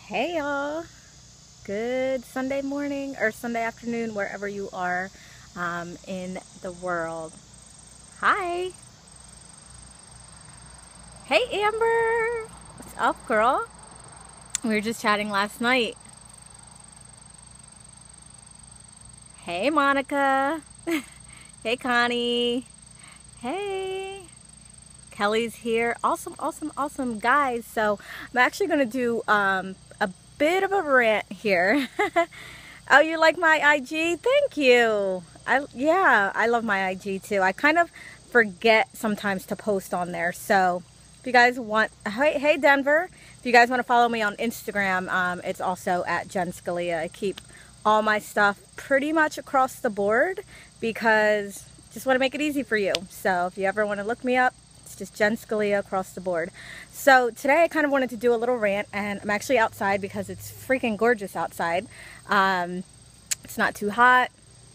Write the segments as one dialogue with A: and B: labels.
A: Hey y'all, good Sunday morning or Sunday afternoon wherever you are in the world. Hi. Hey Amber, what's up girl? We were just chatting last night. Hey Monica. Hey Connie. Hey. Kelly's here. Awesome guys. So I'm actually going to do a bit of a rant here. Oh, you like my IG? Thank you. I love my IG too. I kind of forget sometimes to post on there. So if you guys want, hey Denver, if you guys want to follow me on Instagram, it's also at jennscalia. I keep all my stuff pretty much across the board because just want to make it easy for you. So if you ever want to look me up, it's just Jen Scalia across the board. So today I kind of wanted to do a little rant, and I'm actually outside because it's freaking gorgeous outside. It's not too hot,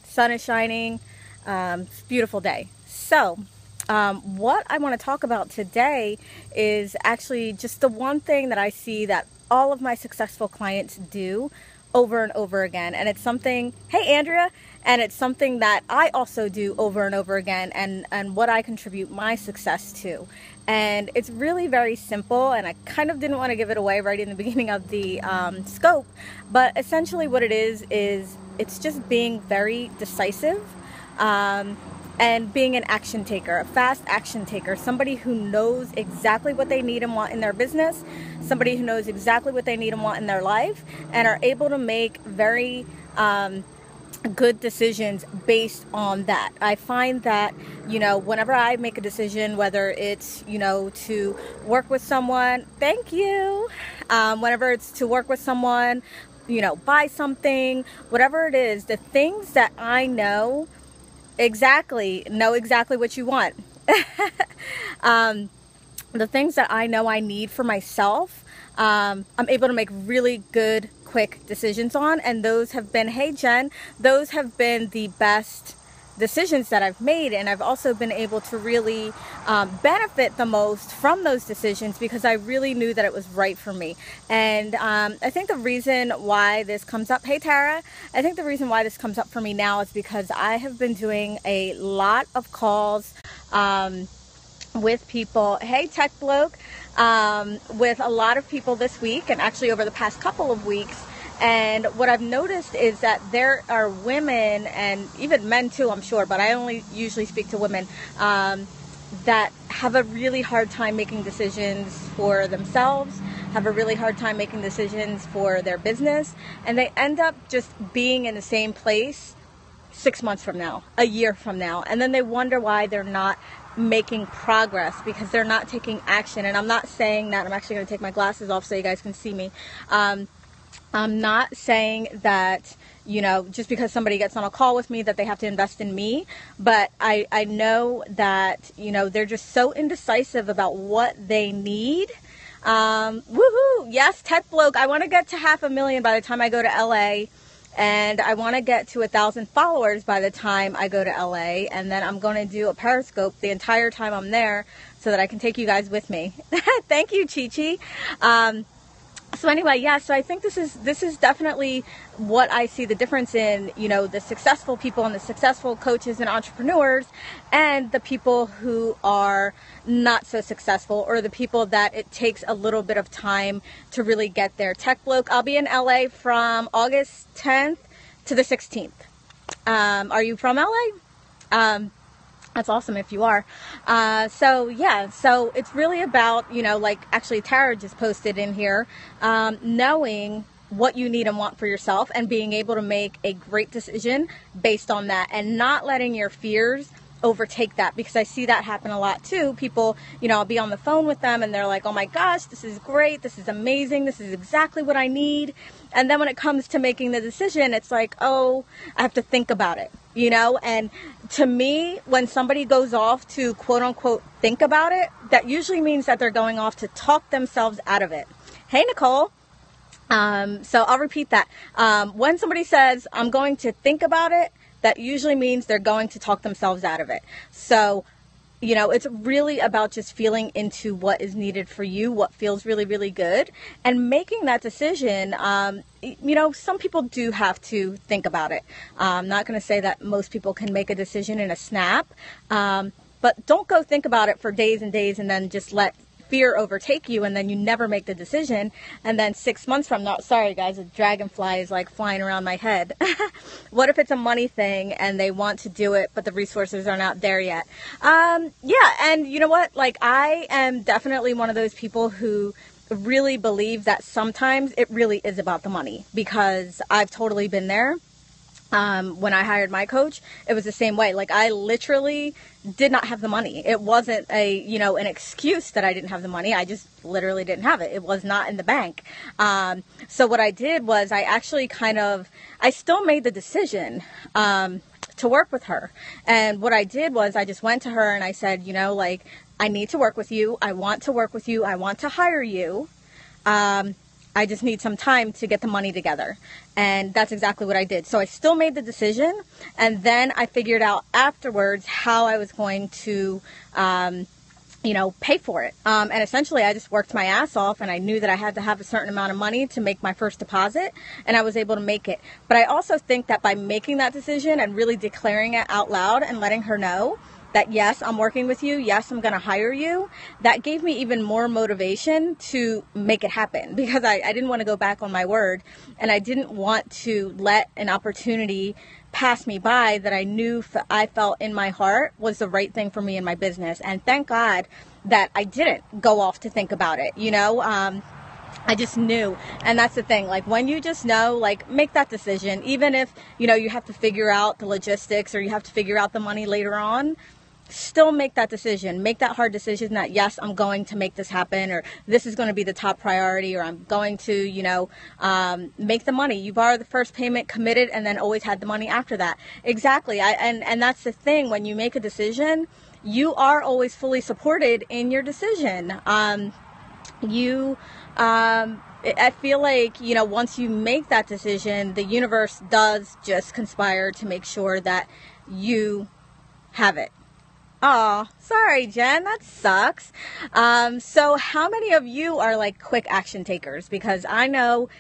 A: sun is shining, it's a beautiful day. So what I want to talk about today is actually just the one thing that I see that all of my successful clients do over and over again, and it's something, hey Andrea, and it's something that I also do over and over again, and what I contribute my success to. And it's really very simple, and I kind of didn't want to give it away right in the beginning of the scope, but essentially what it is it's just being very decisive and being an action taker, a fast action taker, somebody who knows exactly what they need and want in their business, somebody who knows exactly what they need and want in their life, and are able to make very good decisions based on that. I find that, whenever I make a decision, whether it's, to work with someone, thank you, whenever it's to work with someone, buy something, whatever it is, the things that I know exactly what you want. The things that I know I need for myself, I'm able to make really good, quick decisions on, and those have been, hey Jen, those have been the best decisions that I've made, and I've also been able to really benefit the most from those decisions because I really knew that it was right for me. And I think the reason why this comes up, hey Tara, I think the reason why this comes up for me now is because I have been doing a lot of calls with people, hey Tech Bloke, with a lot of people this week, and actually over the past couple of weeks. And what I've noticed is that there are women, and even men too, I'm sure, but I only usually speak to women, that have a really hard time making decisions for themselves, have a really hard time making decisions for their business, and they end up just being in the same place 6 months from now, a year from now, and then they wonder why they're not making progress because they're not taking action. And I'm not saying that, I'm actually going to take my glasses off so you guys can see me. I'm not saying that, just because somebody gets on a call with me that they have to invest in me, but I know that, they're just so indecisive about what they need. Woohoo! Yes, Tech Bloke, I want to get to 500,000 by the time I go to LA. And I want to get to 1,000 followers by the time I go to LA. And then I'm going to do a Periscope the entire time I'm there so that I can take you guys with me. Thank you, Chi Chi. So anyway, yeah, so I think this is definitely what I see the difference in, the successful people and the successful coaches and entrepreneurs and the people who are not so successful, or the people that it takes a little bit of time to really get there. Tech Bloke, I'll be in LA from August 10th to the 16th. Are you from LA? That's awesome if you are. So it's really about, like actually Tara just posted in here, knowing what you need and want for yourself and being able to make a great decision based on that, and not letting your fears overtake that, because I see that happen a lot too. People, I'll be on the phone with them and they're like, oh my gosh, this is great, this is amazing, this is exactly what I need. And then when it comes to making the decision, it's like, oh, I have to think about it, and to me, when somebody goes off to quote unquote think about it, that usually means that they're going off to talk themselves out of it. Hey Nicole. So I'll repeat that. When somebody says, I'm going to think about it, that usually means they're going to talk themselves out of it. So You know, it's really about just feeling into what is needed for you, what feels really, really good, and making that decision. You know, some people do have to think about it. I'm not going to say that most people can make a decision in a snap, but don't go think about it for days and days and then just let fear overtake you, and then you never make the decision, and then 6 months from now, sorry guys, a dragonfly is like flying around my head. What if it's a money thing and they want to do it but the resources are not there yet? Yeah, and you know what, like, I am definitely one of those people who really believe that sometimes it really is about the money, because I've totally been there. When I hired my coach, it was the same way. Like, I literally did not have the money. It wasn't an excuse that I didn't have the money. I just literally didn't have it. It was not in the bank. So what I did was I actually I still made the decision, to work with her. And what I did was I just went to her and I said, you know, like, I need to work with you. I want to work with you. I want to hire you. I just need some time to get the money together. And that's exactly what I did. So I still made the decision, and then I figured out afterwards how I was going to, pay for it. And essentially I just worked my ass off, and I knew that I had to have a certain amount of money to make my first deposit, and I was able to make it. But I also think that by making that decision and really declaring it out loud and letting her know that, yes, I'm working with you, yes, I'm going to hire you, that gave me even more motivation to make it happen, because I didn't want to go back on my word, and I didn't want to let an opportunity pass me by that I knew I felt in my heart was the right thing for me in my business. And thank God that I didn't go off to think about it, you know. I just knew. And that's the thing, like, when you just know, like, make that decision, even if, you know, you have to figure out the logistics or you have to figure out the money later on. Still make that decision. Make that hard decision that, yes, I'm going to make this happen, or this is going to be the top priority, or I'm going to, make the money. You borrow the first payment, committed, and then always had the money after that. Exactly. And that's the thing. When you make a decision, you are always fully supported in your decision. I feel like, you know, once you make that decision, the universe does just conspire to make sure that you have it. Oh, sorry, Jen, that sucks. So how many of you are like quick action takers? Because I know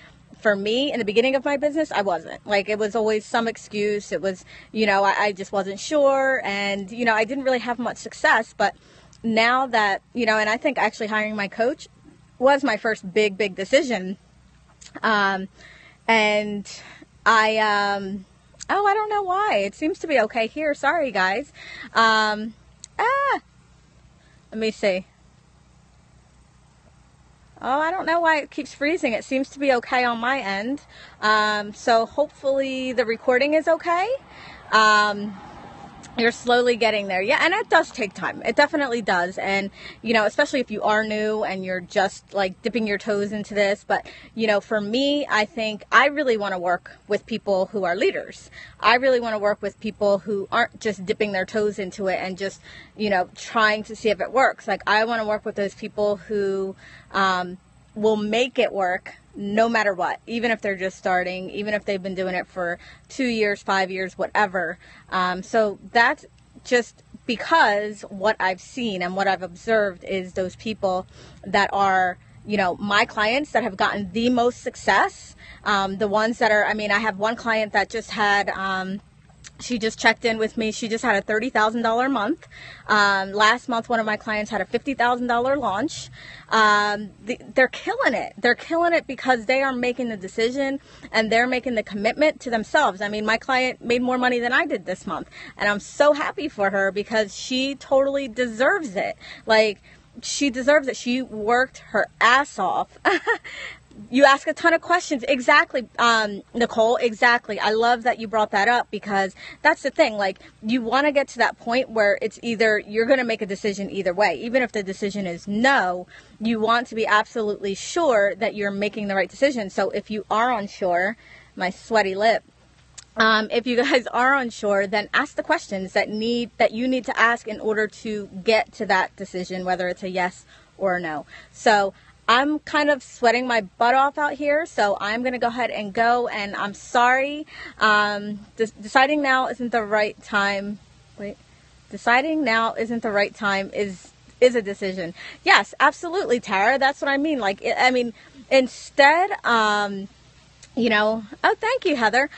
A: for me in the beginning of my business, I wasn't. Like, it was always some excuse. It was, you know, I just wasn't sure. And, you know, I didn't really have much success. But now that, you know, and I think actually hiring my coach was my first big decision. And I don't know why. It seems to be okay here. Sorry, guys. Let me see. Oh, I don't know why it keeps freezing. It seems to be okay on my end. So hopefully the recording is okay. You're slowly getting there. Yeah, and it does take time. It definitely does. And, you know, especially if you are new and you're just like dipping your toes into this. But, you know, for me, I think I really want to work with people who are leaders. I really want to work with people who aren't just dipping their toes into it and just, you know, trying to see if it works. Like, I want to work with those people who will make it work no matter what, even if they're just starting, even if they've been doing it for 2 years, 5 years, whatever. So that's just because what I've seen and what I've observed is those people that are, you know, my clients that have gotten the most success. The ones that are, I mean, I have one client that just had, she just checked in with me. She just had a $30,000 month. Last month, one of my clients had a $50,000 launch. They're killing it. They're killing it because they are making the decision and they're making the commitment to themselves. I mean, my client made more money than I did this month, and I'm so happy for her because she totally deserves it. Like, she deserves it. She worked her ass off. You ask a ton of questions. Exactly, Nicole, exactly. I love that you brought that up because that's the thing. Like, you want to get to that point where it's either you're going to make a decision either way. Even if the decision is no, you want to be absolutely sure that you're making the right decision. So if you are unsure, my sweaty lip, if you guys are unsure, then ask the questions that you need to ask in order to get to that decision, whether it's a yes or a no. So I'm kind of sweating my butt off out here, so I'm going to go ahead and go, and I'm sorry. Deciding now isn't the right time. Wait. deciding now isn't the right time is a decision. Yes, absolutely, Tara. That's what I mean. Like, I mean, instead, you know, oh, thank you, Heather.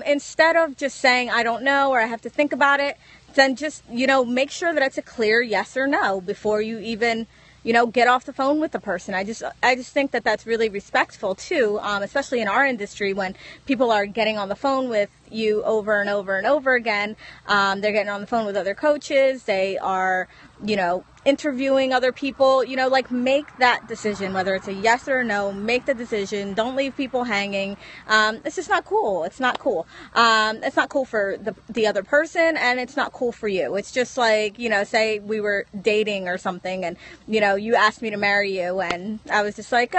A: Instead of just saying, I don't know, or I have to think about it, then just, you know, make sure that it's a clear yes or no before you even, you know, get off the phone with the person. I just think that that's really respectful too, especially in our industry when people are getting on the phone with you over and over and over again. They're getting on the phone with other coaches. They are, you know, interviewing other people. You know, like, make that decision, whether it's a yes or a no. Make the decision. Don't leave people hanging. It's just not cool. It's not cool. It's not cool for the other person, and it's not cool for you. It's just like, you know, say we were dating or something, and, you know, you asked me to marry you, and I was just like,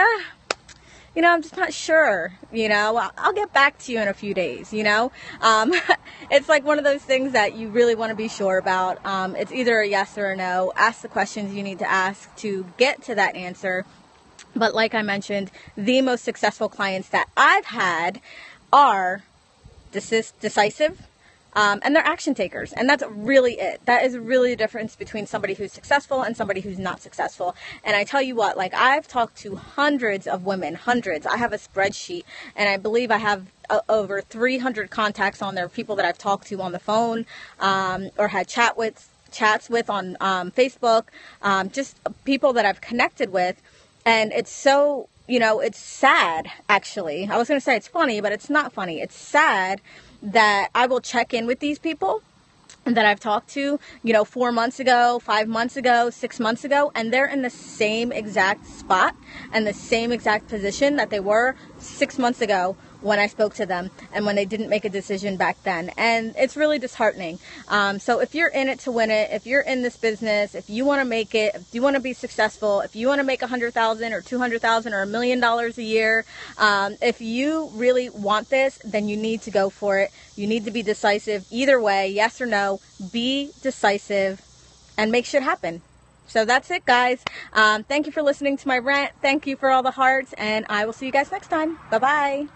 A: you know, I'm just not sure, you know, I'll get back to you in a few days, you know. It's like one of those things that you really want to be sure about. It's either a yes or a no. Ask the questions you need to ask to get to that answer. But like I mentioned, the most successful clients that I've had are decisive, and they're action takers. And that's really it. That is really the difference between somebody who's successful and somebody who's not successful. And I tell you what, like, I've talked to hundreds of women, hundreds. I have a spreadsheet, and I believe I have over 300 contacts on there, people that I've talked to on the phone, or had chats with on Facebook, just people that I've connected with. And it's so, you know, it's sad, actually. I was going to say it's funny, but it's not funny. It's sad that I will check in with these people that I've talked to, you know, 4 months ago, 5 months ago, 6 months ago, and they're in the same exact spot and the same exact position that they were 6 months ago when I spoke to them and when they didn't make a decision back then. And it's really disheartening. So if you're in it to win it, if you're in this business, if you want to make it, if you want to be successful, if you want to make $100,000 or $200,000 or $1 million a year, if you really want this, then you need to go for it. You need to be decisive either way, yes or no. Be decisive and make shit happen. So that's it, guys. Thank you for listening to my rant. Thank you for all the hearts, and I will see you guys next time. Bye-bye.